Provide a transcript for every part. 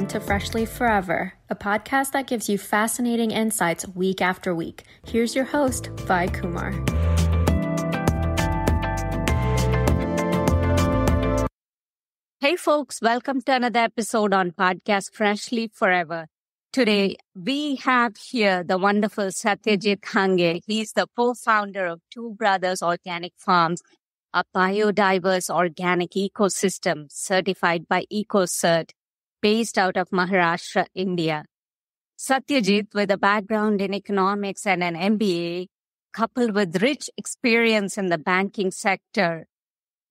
to Freshly Forever, a podcast that gives you fascinating insights week after week. Here's your host, Vi Kumar. Hey folks, welcome to another episode on podcast Freshly Forever. Today, we have here the wonderful Satyajit Hange. He's the co-founder of Two Brothers Organic Farms, a biodiverse organic ecosystem certified by EcoCert, based out of Maharashtra, India. Satyajit, with a background in economics and an MBA, coupled with rich experience in the banking sector,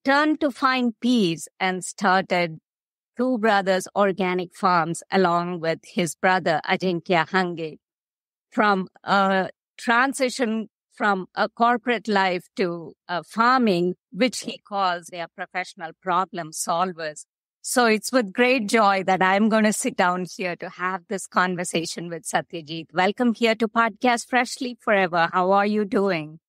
turned to find peace and started Two Brothers Organic Farms along with his brother Ajinkya Hange. From a transition from a corporate life to farming, which he calls their professional problem solvers. So it's with great joy that I'm going to sit down here to have this conversation with Satyajit. Welcome here to Podcast Freshly Forever. How are you doing?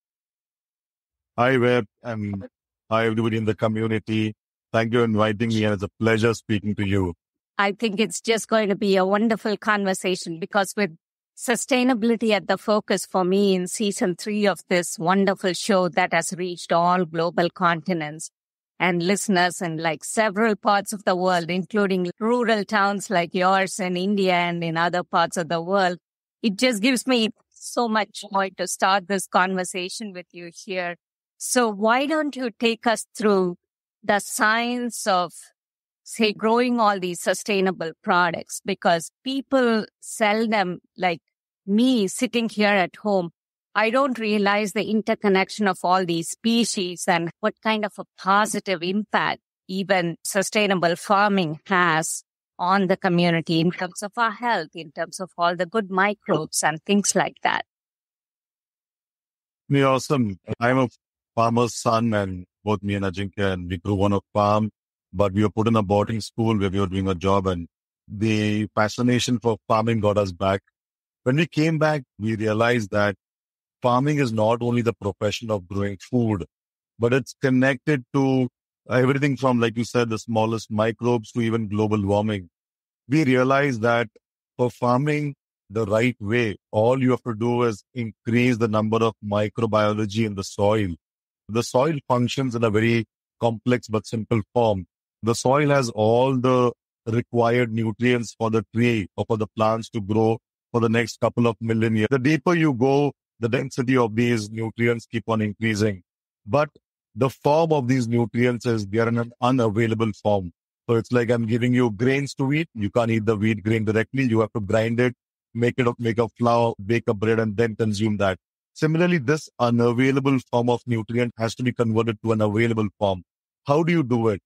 Hi, Web, and hi, everybody in the community. Thank you for inviting me, and it's a pleasure speaking to you. I think it's just going to be a wonderful conversation because with sustainability at the focus for me in season 3 of this wonderful show that has reached all global continents and listeners in like several parts of the world, including rural towns like yours in India and in other parts of the world. It just gives me so much joy to start this conversation with you here. So why don't you take us through the science of, say, growing all these sustainable products? Because people seldom, like me sitting here at home, I don't realize the interconnection of all these species and what kind of a positive impact even sustainable farming has on the community in terms of our health, in terms of all the good microbes and things like that. Awesome. I'm a farmer's son, and both me and Ajinkya, and we grew on a farm, but we were put in a boarding school where we were doing a job, and the fascination for farming got us back. When we came back, we realized that farming is not only the profession of growing food, but it's connected to everything from, like you said, the smallest microbes to even global warming. We realized that for farming the right way, all you have to do is increase the number of microbiology in the soil. The soil functions in a very complex but simple form. The soil has all the required nutrients for the tree or for the plants to grow for the next couple of million years. The deeper you go, the density of these nutrients keep on increasing. But the form of these nutrients is they are in an unavailable form. So it's like I'm giving you grains to eat. You can't eat the wheat grain directly. You have to grind it, make a flour, bake a bread, and then consume that. Similarly, this unavailable form of nutrient has to be converted to an available form. How do you do it?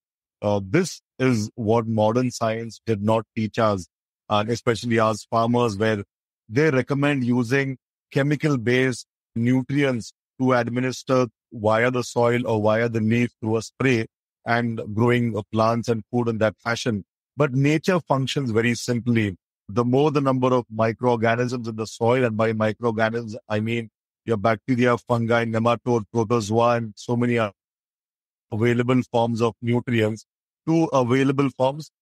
This is what modern science did not teach us, and especially as farmers, where they recommend using chemical-based nutrients to administer via the soil or via the leaf through a spray and growing plants and food in that fashion. But nature functions very simply. The more the number of microorganisms in the soil, and by microorganisms, I mean your bacteria, fungi, nematode, protozoa, and so many available forms of nutrients to available forms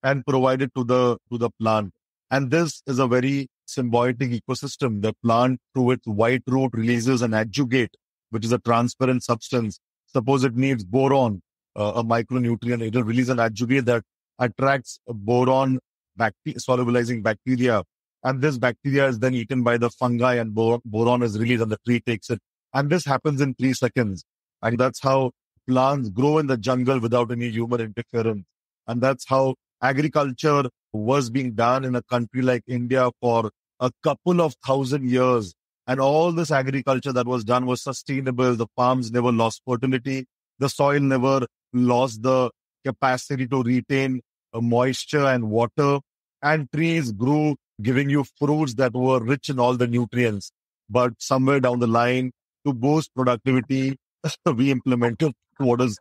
and provided to the plant. And this is a very symbiotic ecosystem. The plant, through its white root, releases an adjuvate, which is a transparent substance. Suppose it needs boron, a micronutrient, it will release an adjuvate that attracts boron, solubilizing bacteria. And this bacteria is then eaten by the fungi, and boron is released and the tree takes it. And this happens in 3 seconds. And that's how plants grow in the jungle without any human interference. And that's how agriculture was being done in a country like India for a couple of 1,000 years. And all this agriculture that was done was sustainable. The farms never lost fertility. The soil never lost the capacity to retain moisture and water. And trees grew, giving you fruits that were rich in all the nutrients. But somewhere down the line, to boost productivity, we implemented what is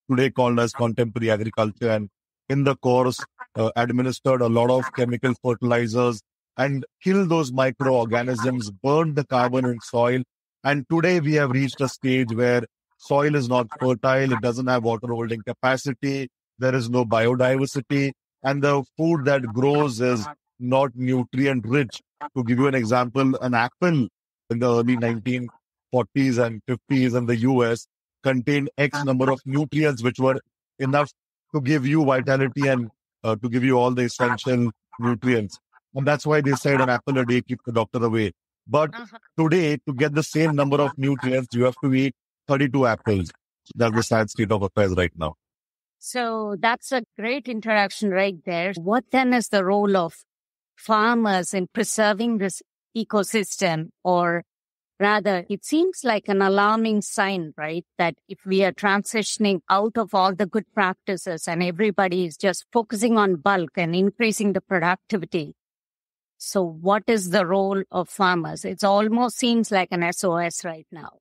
today called as contemporary agriculture, and in the course administered a lot of chemical fertilizers and killed those microorganisms, burned the carbon in soil. And today we have reached a stage where soil is not fertile, it doesn't have water holding capacity, there is no biodiversity. and the food that grows is not nutrient rich. To give you an example, an apple in the early 1940s and 50s in the US contained X number of nutrients which were enough to give you vitality and to give you all the essential nutrients. And that's why they said an apple a day keeps the doctor away. But today, to get the same number of nutrients, you have to eat 32 apples. That's the sad state of affairs right now. So that's a great introduction right there. What then is the role of farmers in preserving this ecosystem? Or rather, it seems like an alarming sign, right? That if we are transitioning out of all the good practices and everybody is just focusing on bulk and increasing the productivity. So what is the role of farmers? It almost seems like an SOS right now.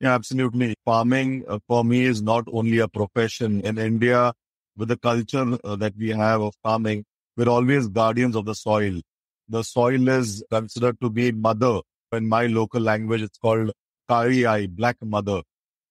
Yeah, absolutely. Farming for me is not only a profession. In India, with the culture that we have of farming, we're always guardians of the soil. The soil is considered to be mother. In my local language, it's called Kari Ai, black mother.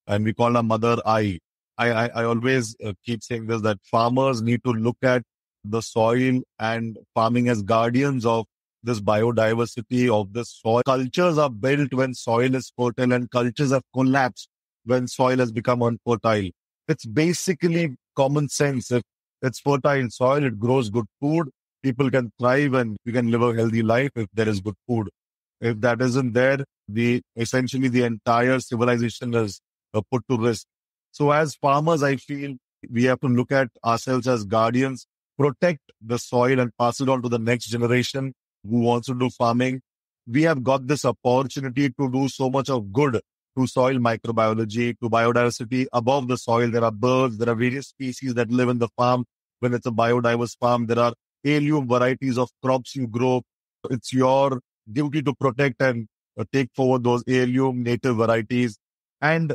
And we call her mother Ai. I always keep saying this, that farmers need to look at the soil and farming as guardians of this biodiversity of the soil. Cultures are built when soil is fertile, and cultures have collapsed when soil has become unfertile. It's basically common sense. If it's fertile soil, it grows good food. People can thrive and we can live a healthy life if there is good food. If that isn't there, essentially the entire civilization is put to risk. So as farmers, I feel we have to look at ourselves as guardians, protect the soil and pass it on to the next generation who wants to do farming. We have got this opportunity to do so much of good to soil microbiology, to biodiversity above the soil. There are birds, there are various species that live in the farm. When it's a biodiverse farm, there are heirloom varieties of crops you grow. It's your duty to protect and take forward those heirloom native varieties. And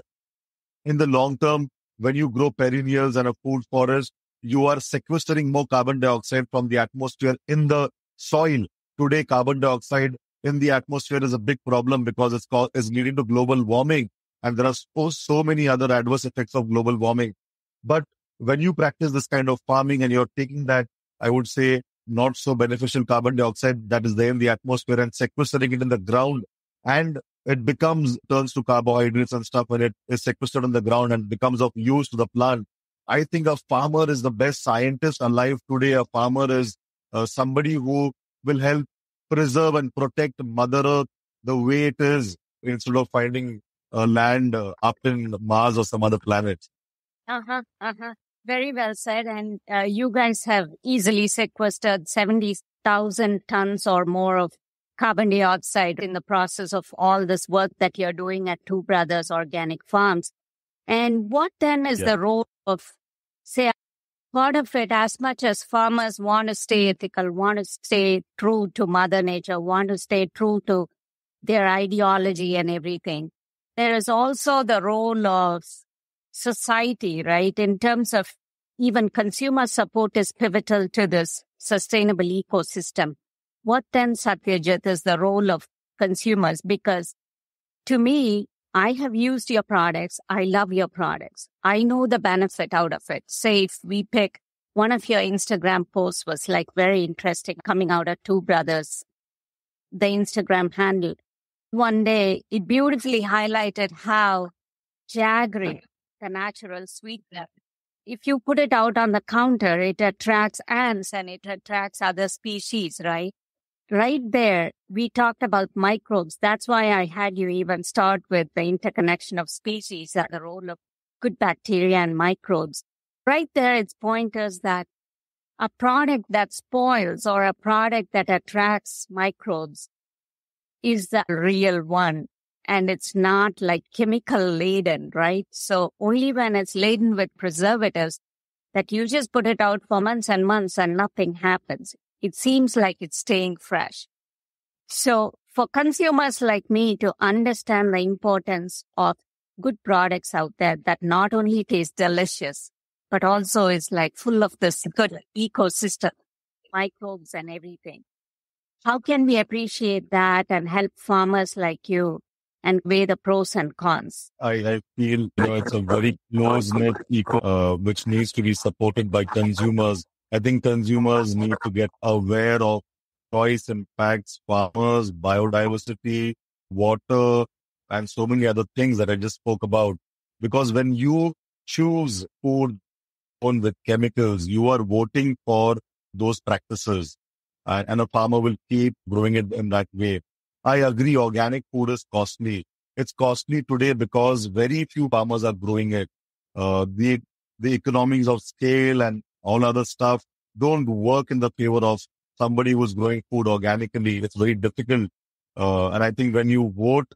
in the long term, when you grow perennials and a food forest, you are sequestering more carbon dioxide from the atmosphere in the soil. Today, carbon dioxide in the atmosphere is a big problem because it's leading to global warming. And there are so many other adverse effects of global warming. But when you practice this kind of farming and you're taking that, I would say, not so beneficial carbon dioxide that is there in the atmosphere and sequestering it in the ground, and it turns to carbohydrates and stuff when it is sequestered in the ground and becomes of use to the plant. I think a farmer is the best scientist alive today. A farmer is somebody who will help preserve and protect Mother Earth the way it is, instead of finding land up in Mars or some other planet. Very well said. And you guys have easily sequestered 70,000 tons or more of carbon dioxide in the process of all this work that you're doing at Two Brothers Organic Farms. And what then is the role of, say, part of it, as much as farmers want to stay ethical, want to stay true to Mother Nature, want to stay true to their ideology and everything, there is also the role of society, right? In terms of even consumer support is pivotal to this sustainable ecosystem. What then, Satyajit, is the role of consumers? Because to me, I have used your products. I love your products. I know the benefit out of it. Say if we pick one of your Instagram posts was like very interesting coming out of Two Brothers, the Instagram handle. One day it beautifully highlighted how jaggery, the natural sweetener, if you put it out on the counter, it attracts ants and it attracts other species, right? Right there, we talked about microbes. That's why I had you even start with the interconnection of species and the role of good bacteria and microbes. Right there, it's pointers that a product that spoils or a product that attracts microbes is the real one. And it's not like chemical laden, right? So only when it's laden with preservatives that you just put it out for months and months and nothing happens. It seems like it's staying fresh. So for consumers like me to understand the importance of good products out there that not only taste delicious, but also is like full of this good ecosystem, microbes and everything. How can we appreciate that and help farmers like you and weigh the pros and cons? I feel it's a very close-knit eco, which needs to be supported by consumers. I think consumers need to get aware of choice impacts, farmers, biodiversity, water, and so many other things that I just spoke about. Because when you choose food grown with chemicals, you are voting for those practices. And a farmer will keep growing it in that way. I agree, organic food is costly. It's costly today because very few farmers are growing it. The economies of scale and all other stuff don't work in the favor of somebody who's growing food organically. It's very difficult. And I think when you vote,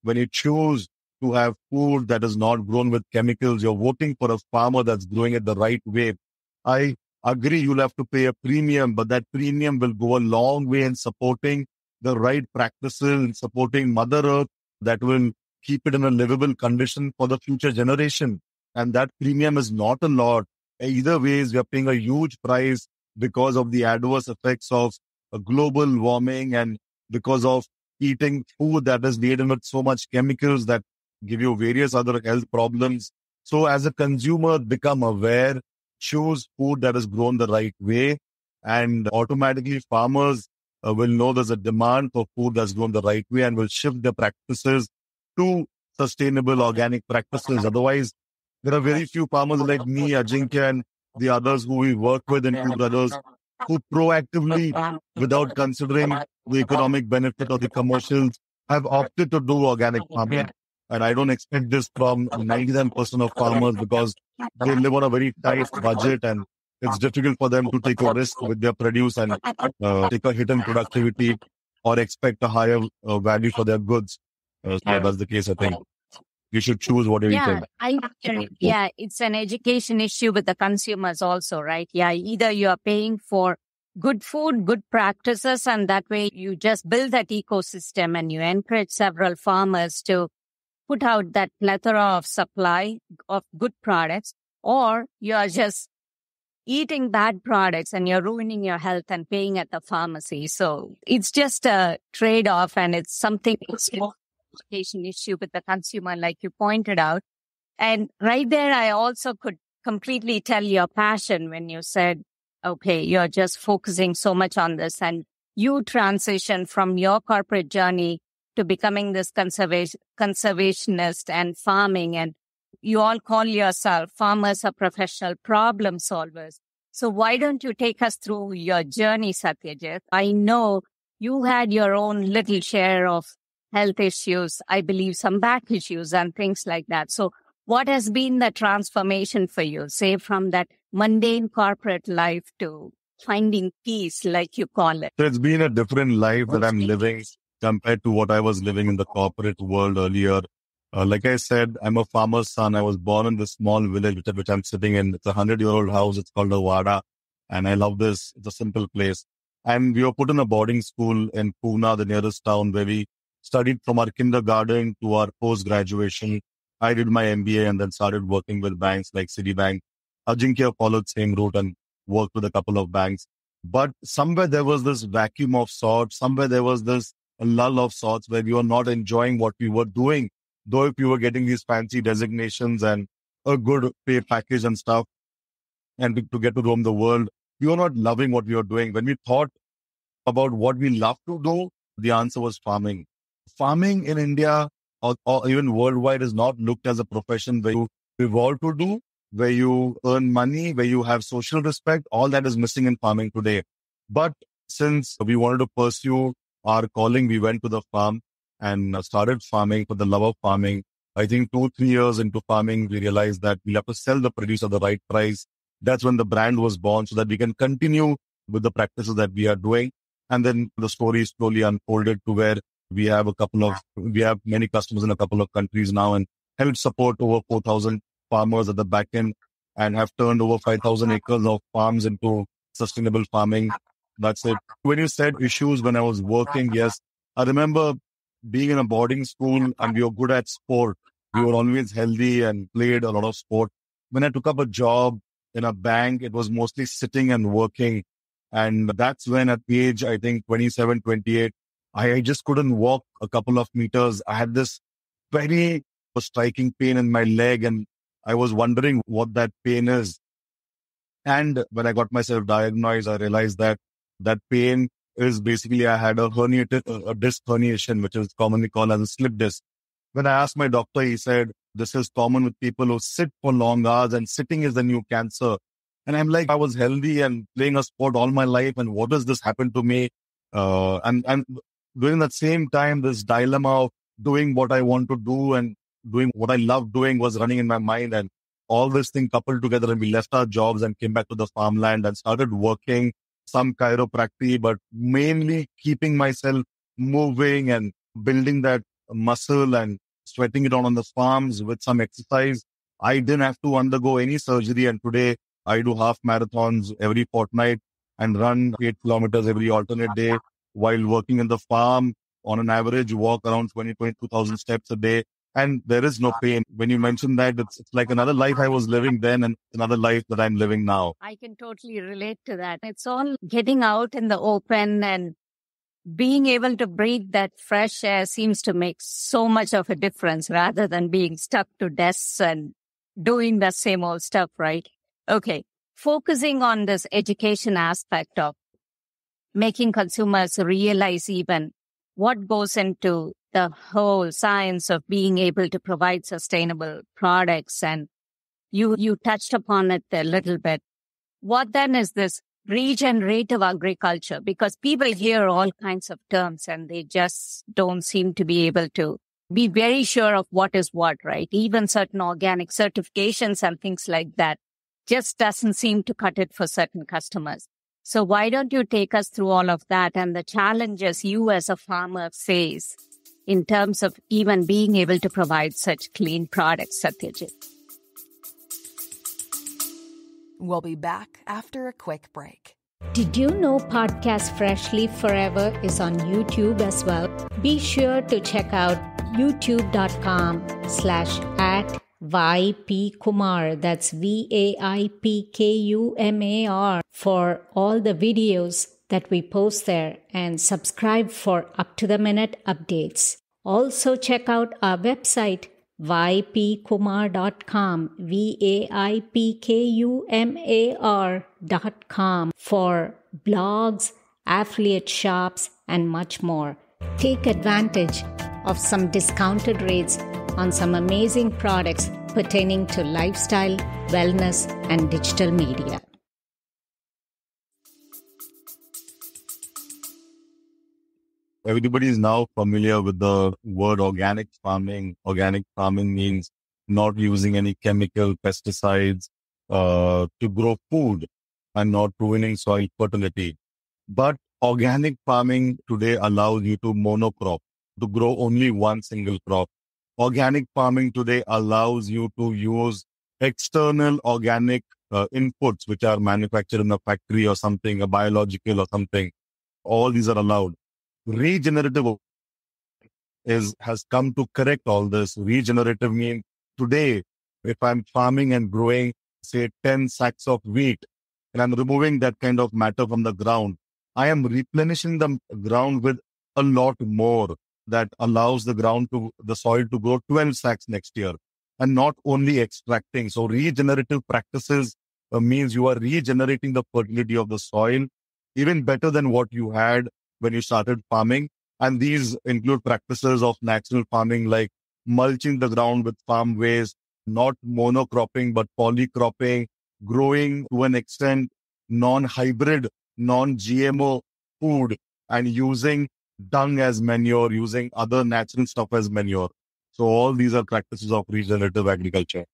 when you choose to have food that is not grown with chemicals, you're voting for a farmer that's growing it the right way. I agree you'll have to pay a premium, but that premium will go a long way in supporting the right practices and supporting Mother Earth that will keep it in a livable condition for the future generation. And that premium is not a lot. Either ways, we are paying a huge price because of the adverse effects of global warming and because of eating food that is laden with so much chemicals that give you various other health problems. So as a consumer, become aware, choose food that is grown the right way, and automatically farmers will know there's a demand for food that's grown the right way and will shift their practices to sustainable organic practices. Otherwise, there are very few farmers like me, Ajinkya, and the others who we work with in Two Brothers who proactively, without considering the economic benefit or the commercials, have opted to do organic farming. And I don't expect this from 99% of farmers because they live on a very tight budget and it's difficult for them to take a risk with their produce and take a hit in productivity or expect a higher value for their goods. So that's the case, I think. You should choose what you're eating. Yeah, it's an education issue with the consumers also, right? Yeah, either you are paying for good food, good practices, and that way you just build that ecosystem and you encourage several farmers to put out that plethora of supply of good products, or you are just eating bad products and you're ruining your health and paying at the pharmacy. So it's just a trade-off, and it's something education issue with the consumer, like you pointed out. And right there, I also could completely tell your passion when you said, okay, you're just focusing so much on this, and you transition from your corporate journey to becoming this conservationist and farming. And you all call yourself farmers are professional problem solvers. So why don't you take us through your journey, Satyajit? I know you had your own little share of health issues, I believe some back issues and things like that. So what has been the transformation for you, say from that mundane corporate life to finding peace, like you call it? So it's been a different life that I'm living compared to what I was living in the corporate world earlier. Like I said, I'm a farmer's son. I was born in this small village which I'm sitting in. It's a 100-year-old house. It's called a Wada. And I love this. It's a simple place. And we were put in a boarding school in Pune, the nearest town, where we studied from our kindergarten to our post-graduation. I did my MBA and then started working with banks like Citibank. Ajinkya followed same route and worked with a couple of banks. But somewhere there was this vacuum of sorts. Somewhere there was this lull of sorts where we were not enjoying what we were doing. Though if you were getting these fancy designations and a good pay package and stuff, and to get to roam the world, we were not loving what we were doing. When we thought about what we love to do, the answer was farming. Farming in India or even worldwide is not looked as a profession where you evolve to do, where you earn money, where you have social respect. All that is missing in farming today. But since we wanted to pursue our calling, we went to the farm and started farming for the love of farming. I think 2-3 years into farming, we realized that we'll have to sell the produce at the right price. That's when the brand was born so that we can continue with the practices that we are doing. And then the story slowly unfolded to where we have many customers in a couple of countries now and help support over 4,000 farmers at the back end and have turned over 5,000 acres of farms into sustainable farming. That's it. When you said issues when I was working, yes, I remember being in a boarding school and we were good at sport. We were always healthy and played a lot of sport. When I took up a job in a bank, it was mostly sitting and working. And that's when at the age, I think 27, 28, I just couldn't walk a couple of meters. I had this very striking pain in my leg and I was wondering what that pain is. And when I got myself diagnosed, I realized that that pain is basically I had a disc herniation, which is commonly called as a slip disc. When I asked my doctor, he said, this is common with people who sit for long hours and sitting is the new cancer. And I'm like, I was healthy and playing a sport all my life. And what does this happen to me? And during that same time, this dilemma of doing what I want to do and doing what I love doing was running in my mind. And all this thing coupled together, and we left our jobs and came back to the farmland and started working some chiropractic, but mainly keeping myself moving and building that muscle and sweating it on the farms with some exercise. I didn't have to undergo any surgery. And today I do half marathons every fortnight and run 8 kilometers every alternate day while working in the farm. On an average, walk around 22,000 steps a day. And there is no pain. When you mention that, it's like another life I was living then and another life that I'm living now. I can totally relate to that. It's all getting out in the open and being able to breathe that fresh air seems to make so much of a difference rather than being stuck to desks and doing the same old stuff, right? Okay. Focusing on this education aspect of making consumers realize even what goes into the whole science of being able to provide sustainable products. And you touched upon it a little bit. What then is this regenerative agriculture? Because people hear all kinds of terms and they just don't seem to be able to be very sure of what is what, right? Even certain organic certifications and things like that just doesn't seem to cut it for certain customers. So why don't you take us through all of that and the challenges you as a farmer face in terms of even being able to provide such clean products, Satyajit? We'll be back after a quick break. Did you know Podcast Freshly Forever is on YouTube as well? Be sure to check out youtube.com/@YP-Kumar. That's VAIPKUMAR for all the videos that we post there, and subscribe for up-to-the-minute updates. Also check out our website ypkumar.com, VAIPKUMAR.com for blogs, affiliate shops, and much more. Take advantage of some discounted rates on some amazing products pertaining to lifestyle, wellness, and digital media. Everybody is now familiar with the word organic farming. Organic farming means not using any chemical pesticides to grow food and not ruining soil fertility. But organic farming today allows you to monocrop, to grow only one single crop. Organic farming today allows you to use external organic inputs, which are manufactured in a factory or something, a biological or something. All these are allowed. Regenerative has come to correct all this. Regenerative means today, if I'm farming and growing, say 10 sacks of wheat, and I'm removing that kind of matter from the ground, I am replenishing the ground with a lot more that allows the soil to grow 12 sacks next year, and not only extracting. So regenerative practices means you are regenerating the fertility of the soil even better than what you had when you started farming. And these include practices of natural farming like mulching the ground with farm waste, not monocropping, but polycropping, growing to an extent non-hybrid, non-GMO food, and using dung as manure, using other natural stuff as manure. So all these are practices of regenerative agriculture.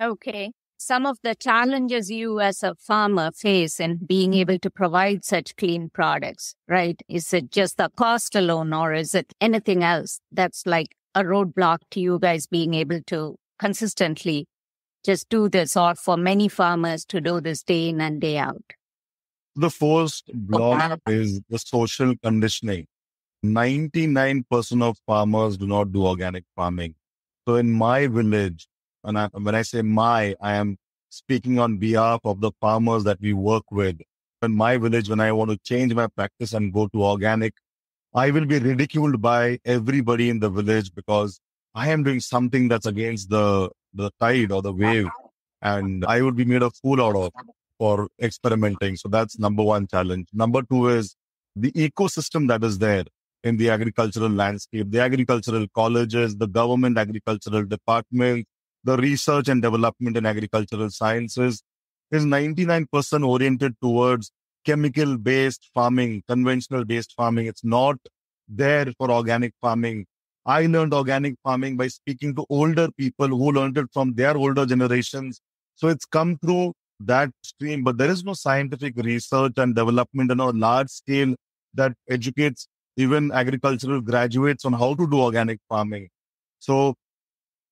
Okay. Some of the challenges you as a farmer face in being able to provide such clean products, right? Is it just the cost alone, or is it anything else that's like a roadblock to you guys being able to consistently just do this, or for many farmers to do this day in and day out? The first block is the social conditioning. 99% of farmers do not do organic farming. So in my village, and when I say I am speaking on behalf of the farmers that we work with. In my village, when I want to change my practice and go to organic, I will be ridiculed by everybody in the village because I am doing something that's against the tide or the wave, and I would be made a fool out of. for experimenting. So that's number one challenge. Number two is the ecosystem that is there in the agricultural landscape, the agricultural colleges, the government agricultural department, the research and development in agricultural sciences is 99% oriented towards chemical-based farming, conventional-based farming. It's not there for organic farming. I learned organic farming by speaking to older people who learned it from their older generations. So it's come through that stream, but there is no scientific research and development on a large scale that educates even agricultural graduates on how to do organic farming. So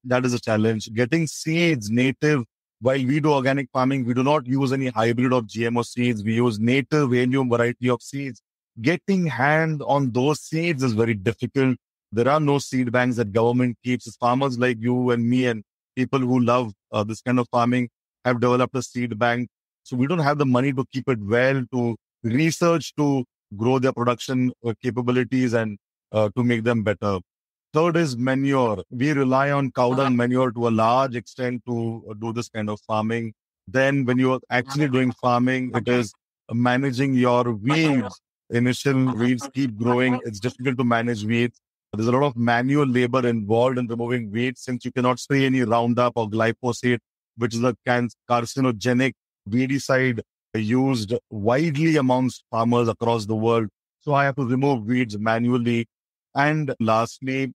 that is a challenge. Getting seeds native. While we do organic farming, we do not use any hybrid or GMO seeds. We use native heirloom variety of seeds. Getting hand on those seeds is very difficult. There are no seed banks that government keeps. It's farmers like you and me and people who love this kind of farming have developed a seed bank. So we don't have the money to keep it well, to research, to grow their production capabilities and to make them better. Third is manure. We rely on cow dung manure to a large extent to do this kind of farming. Then when you are actually doing farming, it is managing your weeds. Initial weeds keep growing. It's difficult to manage weeds. There's a lot of manual labor involved in removing weeds since you cannot spray any Roundup or glyphosate, which is a carcinogenic weedicide used widely amongst farmers across the world. So I have to remove weeds manually. And lastly,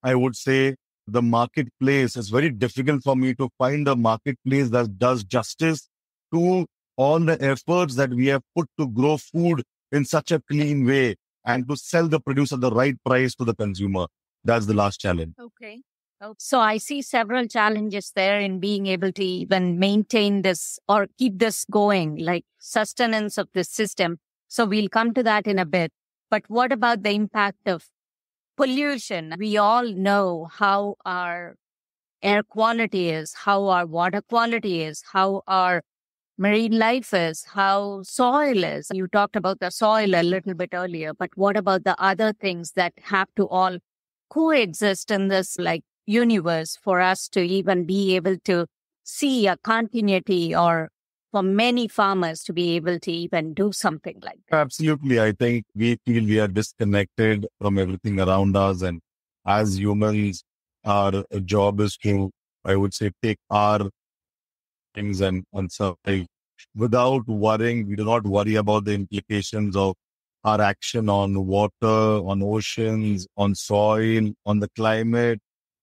I would say the marketplace is very difficult for me to find a marketplace that does justice to all the efforts that we have put to grow food in such a clean way and to sell the produce at the right price to the consumer. That's the last challenge. Okay. So I see several challenges there in being able to even maintain this or keep this going, like sustenance of this system. So we'll come to that in a bit. But what about the impact of pollution? We all know how our air quality is, how our water quality is, how our marine life is, how soil is. You talked about the soil a little bit earlier, but what about the other things that have to all coexist in this universe for us to even be able to see a continuity, or for many farmers to be able to even do something like that? Absolutely. I think we feel we are disconnected from everything around us. And as humans, our job is to, I would say, take our things and survive without worrying. We do not worry about the implications of our action on water, on oceans, on soil, on the climate.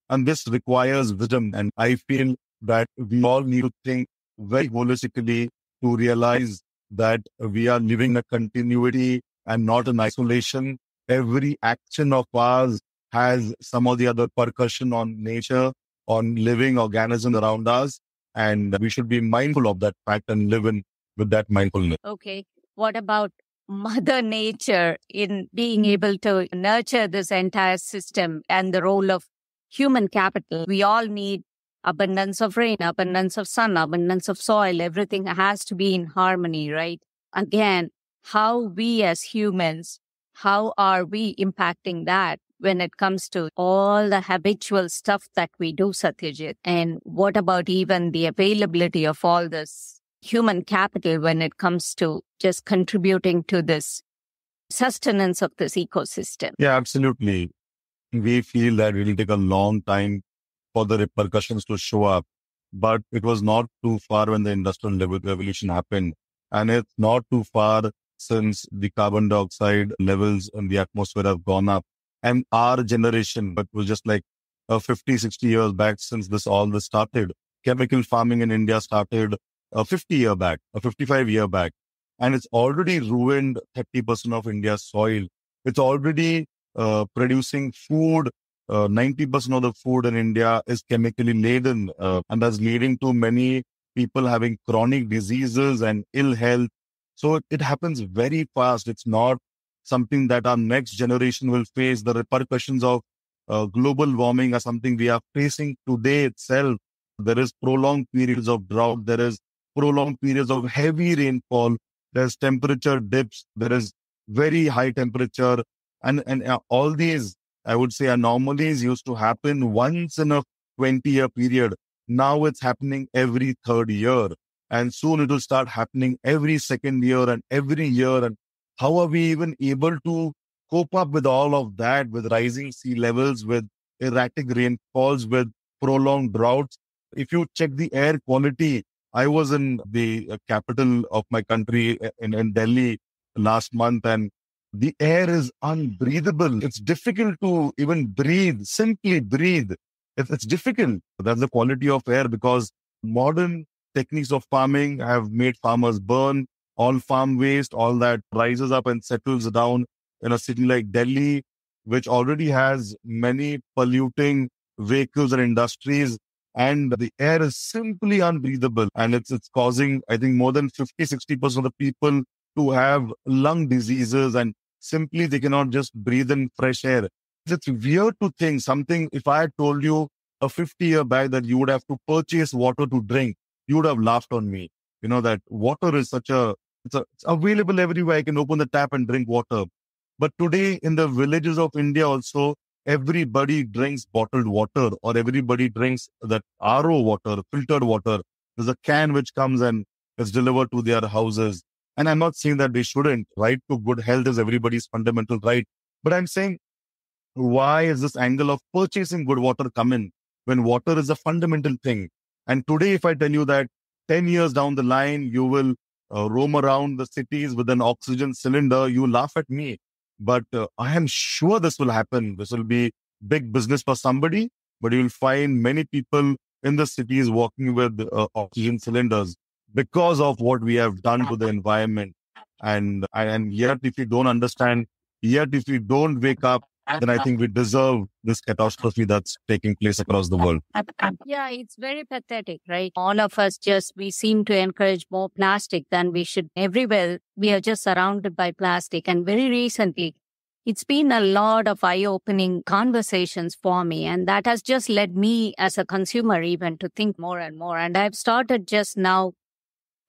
And this requires wisdom. And I feel that we all need to think very holistically to realize that we are living a continuity and not in isolation. Every action of ours has some of the other percussion on nature, on living organisms around us. And we should be mindful of that fact and live in with that mindfulness. Okay. What about Mother Nature in being able to nurture this entire system and the role of human capital? We all need abundance of rain, abundance of sun, abundance of soil. Everything has to be in harmony, right? Again, how we as humans, how are we impacting that when it comes to all the habitual stuff that we do, Satyajit? And what about even the availability of all this human capital when it comes to just contributing to this sustenance of this ecosystem? Yeah, absolutely. We feel that it will take a long time for the repercussions to show up, but it was not too far when the industrial revolution happened. And it's not too far since the carbon dioxide levels in the atmosphere have gone up. And our generation, but was just like 50, 60 years back since all this started. Chemical farming in India started 50 year back, 55 year back. And it's already ruined 30% of India's soil. It's already producing food. 90% of the food in India is chemically laden. And that's leading to many people having chronic diseases and ill health. So it happens very fast. It's not something that our next generation will face. The repercussions of global warming are something we are facing today itself. There is prolonged periods of drought. There is prolonged periods of heavy rainfall. There's temperature dips. There is very high temperature. And all these, I would say, anomalies used to happen once in a 20-year period. Now it's happening every third year. And soon it will start happening every second year and every year. And how are we even able to cope up with all of that, with rising sea levels, with erratic rainfalls, with prolonged droughts? If you check the air quality, I was in the capital of my country in Delhi last month, and the air is unbreathable. It's difficult to even breathe, simply breathe. It's difficult. That's the quality of air, because modern techniques of farming have made farmers burn all farm waste, all that rises up and settles down in a city like Delhi, which already has many polluting vehicles and industries. And the air is simply unbreathable. And it's causing, I think, more than 50-60% of the people to have lung diseases, and simply they cannot just breathe in fresh air. It's weird to think something. If I had told you a 50-year back that you would have to purchase water to drink, you would have laughed on me. That water is it's available everywhere. I can open the tap and drink water. But today in the villages of India also, everybody drinks bottled water, or everybody drinks that RO water, filtered water. There's a can which comes and is delivered to their houses. And I'm not saying that they shouldn't. Right to good health is everybody's fundamental right. But I'm saying, why is this angle of purchasing good water come in when water is a fundamental thing? And today, if I tell you that 10 years down the line, you will roam around the cities with an oxygen cylinder, you laugh at me. But I am sure this will happen. This will be big business for somebody, but you'll find many people in the cities walking with oxygen cylinders because of what we have done to the environment. And yet, if we don't understand, yet if we don't wake up, then I think we deserve this catastrophe that's taking place across the world. Yeah, it's very pathetic, right? All of us we seem to encourage more plastic than we should. Everywhere, we are just surrounded by plastic. And very recently, it's been a lot of eye-opening conversations for me. And that has just led me as a consumer even to think more and more. And I've started just now.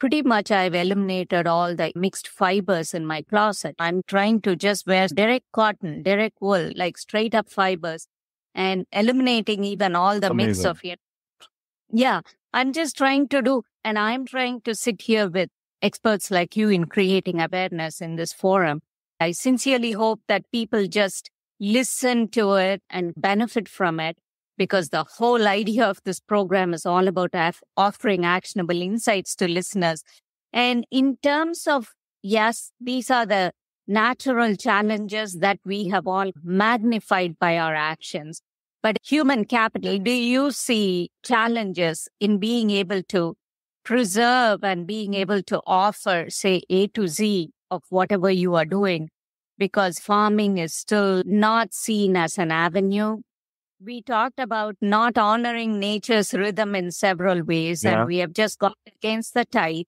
Pretty much I've eliminated all the mixed fibers in my closet. I'm trying to just wear direct cotton, direct wool, like straight up fibers, and eliminating even all the mix of it. Yeah, I'm just trying to do, and I'm trying to sit here with experts like you in creating awareness in this forum. I sincerely hope that people just listen to it and benefit from it, because the whole idea of this program is all about offering actionable insights to listeners. And in terms of, yes, these are the natural challenges that we have all magnified by our actions. But human capital, do you see challenges in being able to preserve and being able to offer, say, A to Z of whatever you are doing? Because farming is still not seen as an avenue. We talked about not honoring nature's rhythm in several ways, and we have just gone against the tide.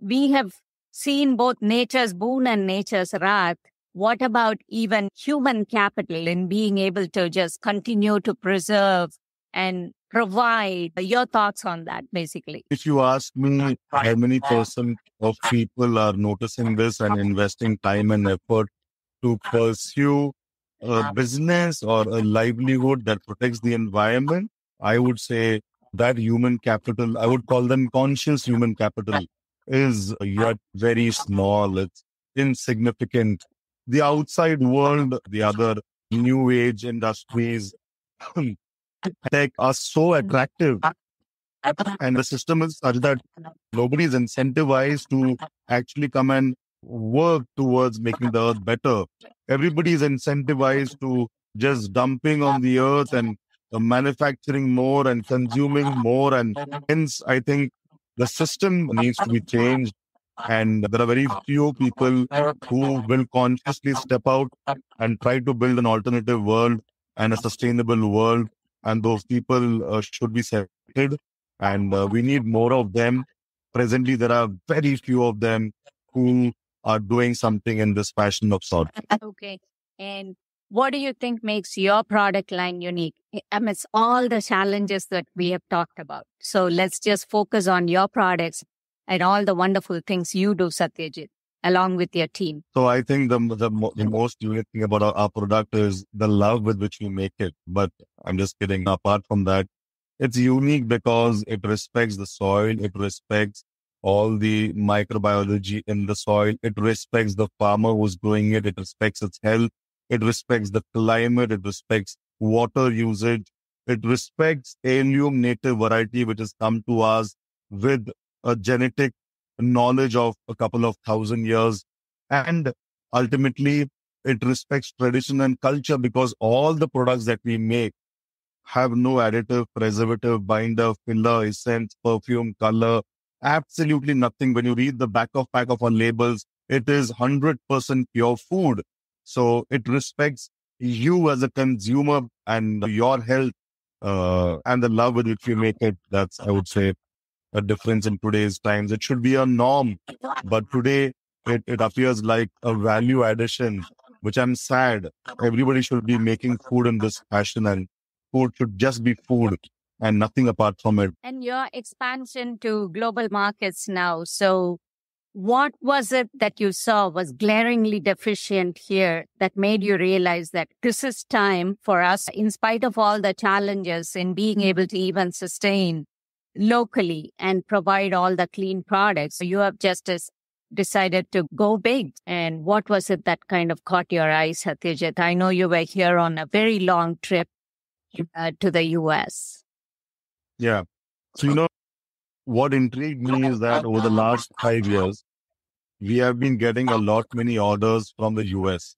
We have seen both nature's boon and nature's wrath. What about even human capital in being able to just continue to preserve and provide? Your thoughts on that, basically. If you ask me how many percent of people are noticing this and investing time and effort to pursue a business or a livelihood that protects the environment, I would say that human capital, I would call them conscious human capital, is yet very small. It's insignificant. The outside world, the other new age industries, tech are so attractive. And the system is such that nobody is incentivized to actually come and work towards making the earth better. Everybody is incentivized to just dumping on the earth and manufacturing more and consuming more. And hence, I think the system needs to be changed. And there are very few people who will consciously step out and try to build an alternative world and a sustainable world. And those people should be separated. And we need more of them. Presently, there are very few of them who are doing something in this fashion of sort. Okay. And what do you think makes your product line unique amidst all the challenges that we have talked about? So let's just focus on your products and all the wonderful things you do, Satyajit, along with your team. So I think the most unique thing about our product is the love with which we make it. But I'm just kidding. Apart from that, it's unique because it respects the soil. It respects all the microbiology in the soil. It respects the farmer who's growing it. It respects its health. It respects the climate. It respects water usage. It respects heirloom native variety, which has come to us with a genetic knowledge of a couple of thousand years. And ultimately, it respects tradition and culture, because all the products that we make have no additive, preservative, binder, filler, essence, perfume, color, absolutely nothing. When you read the back of pack of our labels, it is 100% pure food. So it respects you as a consumer and your health, and the love with which you make it. That's, I would say, a difference in today's times. It should be a norm, but today it appears like a value addition, which I'm sad. Everybody should be making food in this fashion, and food should just be food and nothing apart from it. And your expansion to global markets now. So, what was it that you saw was glaringly deficient here that made you realize that this is time for us, in spite of all the challenges in being able to even sustain locally and provide all the clean products? So you have just decided to go big. And what was it that kind of caught your eye, Satyajit? I know you were here on a very long trip to the US. Yeah. So, what intrigued me is that over the last 5 years, we have been getting a lot many orders from the US,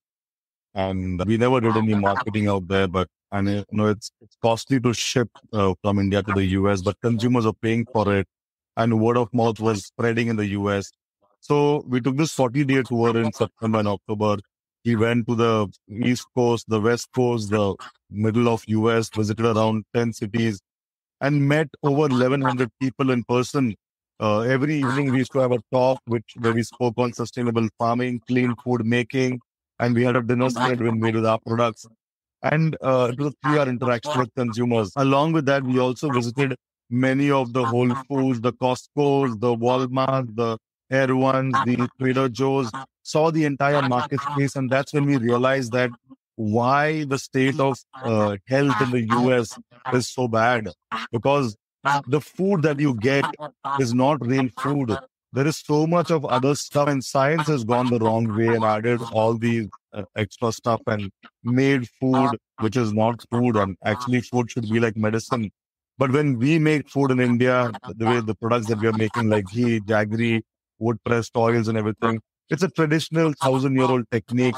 and we never did any marketing out there. But I know it's costly to ship from India to the US, but consumers are paying for it, and word of mouth was spreading in the US. So we took this 40-day tour in September and October. We went to the East Coast, the West Coast, the middle of US, visited around 10 cities, and met over 1,100 people in person. Every evening we used to have a talk where we spoke on sustainable farming, clean food making, and we had a dinner spread when made with our products. And it was a 3-hour interaction with consumers. Along with that, we also visited many of the Whole Foods, the Costco's, the Walmart, the Erewhon's, the Trader Joe's, saw the entire market space. And that's when we realized that why the state of health in the US is so bad. Because the food that you get is not real food. There is so much of other stuff, and science has gone the wrong way and added all these extra stuff and made food which is not food. And actually, food should be like medicine. But when we make food in India, the way the products that we are making, like ghee, jaggery, wood pressed oils, and everything, it's a traditional 1,000-year-old technique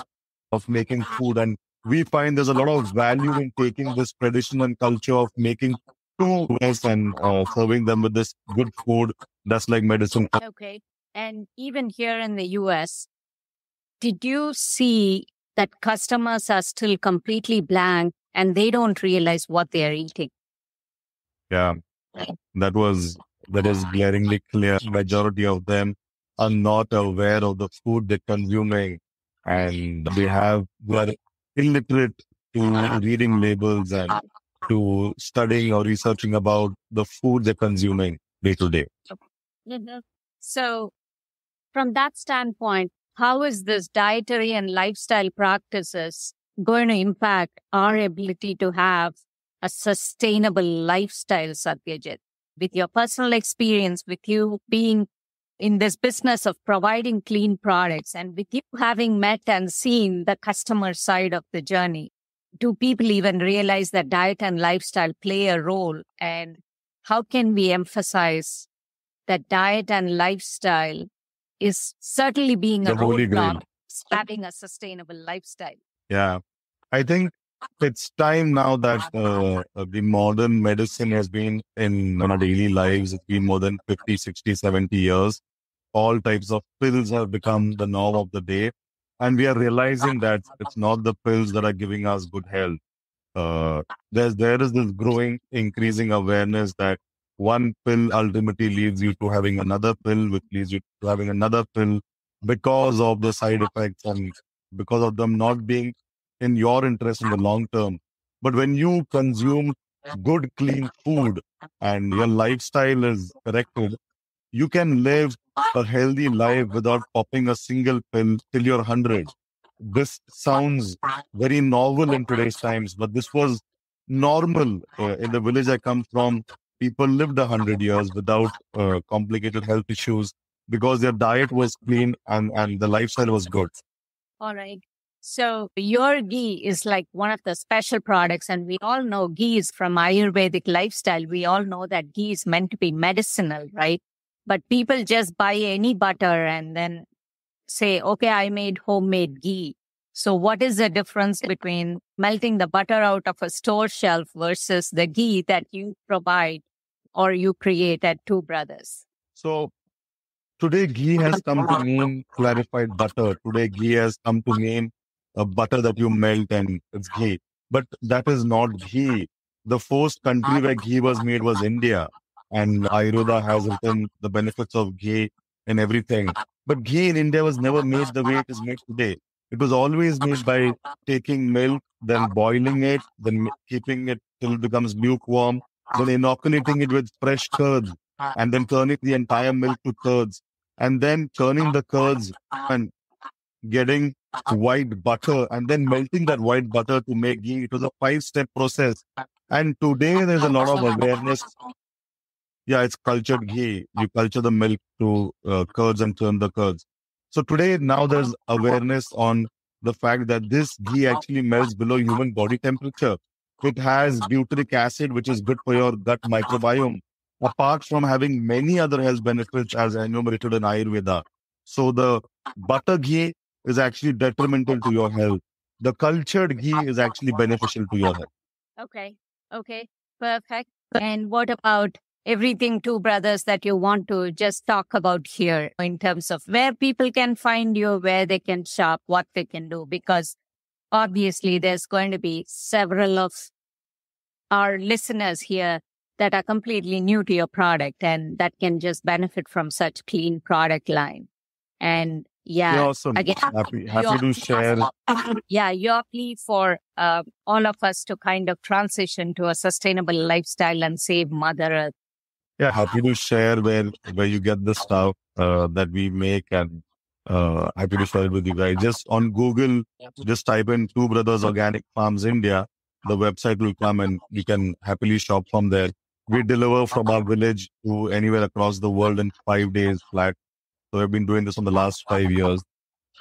of making food. And we find there's a lot of value in taking this tradition and culture of making to us and serving them with this good food that's like medicine. Okay. And even here in the US, did you see that customers are still completely blank and they don't realize what they are eating? Yeah, that is glaringly clear. Majority of them are not aware of the food they're consuming, and they are illiterate to reading labels and to studying or researching about the food they're consuming day to day. Mhm. So, from that standpoint, how is this dietary and lifestyle practices going to impact our ability to have a sustainable lifestyle, Satyajit? With your personal experience, with you being in this business of providing clean products, and with you having met and seen the customer side of the journey, do people even realize that diet and lifestyle play a role? And how can we emphasize that diet and lifestyle is certainly being a The holy grail. roadblock, having a sustainable lifestyle? Yeah, I think it's time now that the modern medicine has been in our daily lives. It's been more than 50, 60, 70 years. All types of pills have become the norm of the day. And we are realizing that it's not the pills that are giving us good health. There is this growing, increasing awareness that one pill ultimately leads you to having another pill, which leads you to having another pill because of the side effects and because of them not being in your interest in the long term. But when you consume good, clean food and your lifestyle is corrected, you can live a healthy life without popping a single pill till you're 100. This sounds very novel in today's times, but this was normal in the village I come from. people lived 100 years without complicated health issues because their diet was clean and the lifestyle was good. All right. So your ghee is like one of the special products, and we all know ghee is from Ayurvedic lifestyle. We all know that ghee is meant to be medicinal, right? But people just buy any butter and then say, okay, I made homemade ghee. So what is the difference between melting the butter out of a store shelf versus the ghee that you provide or you create at Two Brothers? So today, ghee has come to mean clarified butter. Today, ghee has come to mean a butter that you melt and it's ghee. But that is not ghee. The first country where ghee was made was India. And Ayurveda has written the benefits of ghee and everything. But ghee in India was never made the way it is made today. It was always made by taking milk, then boiling it, then keeping it till it becomes lukewarm, then inoculating it with fresh curds, and then turning the entire milk to curds, and then turning the curds and getting white butter and then melting that white butter to make ghee. It was a 5-step process. And today there's a lot of awareness. Yeah, it's cultured ghee. You culture the milk to curds and turn the curds. So today now there's awareness on the fact that this ghee actually melts below human body temperature. It has butyric acid, which is good for your gut microbiome, apart from having many other health benefits as enumerated in Ayurveda. So the butter ghee is actually detrimental to your health. The cultured ghee is actually beneficial to your health. Okay. Okay. Perfect. And what about everything Two Brothers that you want to just talk about here in terms of where people can find you, where they can shop, what they can do? Because obviously there's going to be several of our listeners here that are completely new to your product and that can just benefit from such clean product line. And yeah, awesome. Again, Happy to share. Yeah, your plea for all of us to kind of transition to a sustainable lifestyle and save Mother Earth. Yeah, happy to share where you get the stuff that we make, and happy to share it with you guys. Just on Google, just type in Two Brothers Organic Farms India. The website will come and you can happily shop from there. We deliver from our village to anywhere across the world in 5 days flat. So I've been doing this for the last 5 years.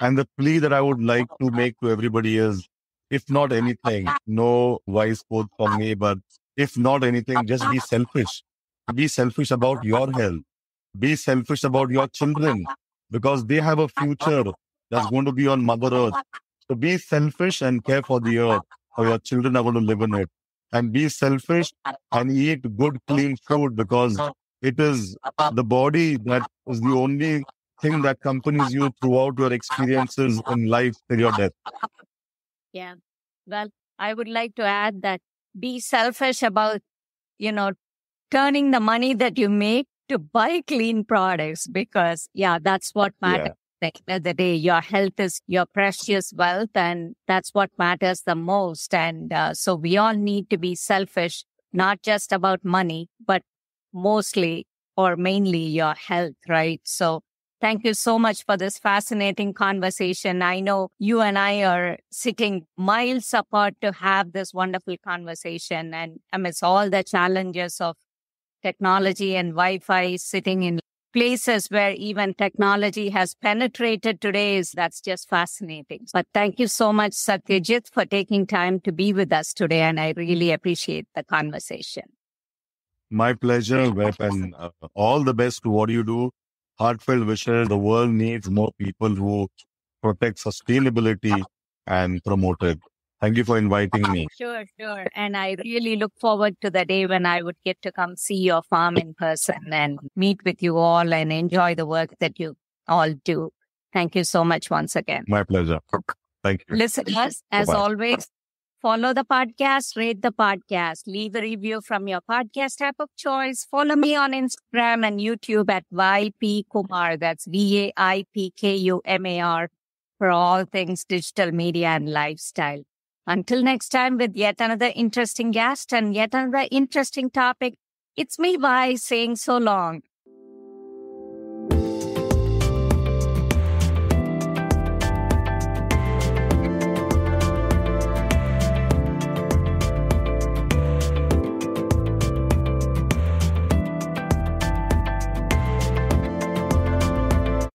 And the plea that I would like to make to everybody is, if not anything, no wise quote from me, but if not anything, just be selfish. Be selfish about your health. Be selfish about your children, because they have a future that's going to be on Mother Earth. So be selfish and care for the earth, or your children are going to live in it. And be selfish and eat good, clean food, because it is the body that is the only thing that accompanies you throughout your experiences in life till your death. Yeah. Well, I would like to add that be selfish about, turning the money that you make to buy clean products, because, that's what matters. At the end of the day, your health is your precious wealth, and that's what matters the most. And so we all need to be selfish, not just about money, but mostly or mainly your health, right? So thank you so much for this fascinating conversation. I know you and I are sitting miles apart to have this wonderful conversation, and amidst all the challenges of technology and Wi-Fi, sitting in places where even technology has penetrated today, that's just fascinating. But thank you so much, Satyajit, for taking time to be with us today, and I really appreciate the conversation. My pleasure, Web, and all the best to what you do. Heartfelt wishes. The world needs more people who protect sustainability and promote it. Thank you for inviting me. Sure. And I really look forward to the day when I would get to come see your farm in person and meet with you all and enjoy the work that you all do. Thank you so much once again. My pleasure. Thank you. Listeners, as always, follow the podcast, rate the podcast, leave a review from your podcast app of choice. Follow me on Instagram and YouTube at YP Kumar. That's VAIPKUMAR for all things digital media and lifestyle. Until next time with yet another interesting guest and yet another interesting topic, it's me, Vi, saying so long.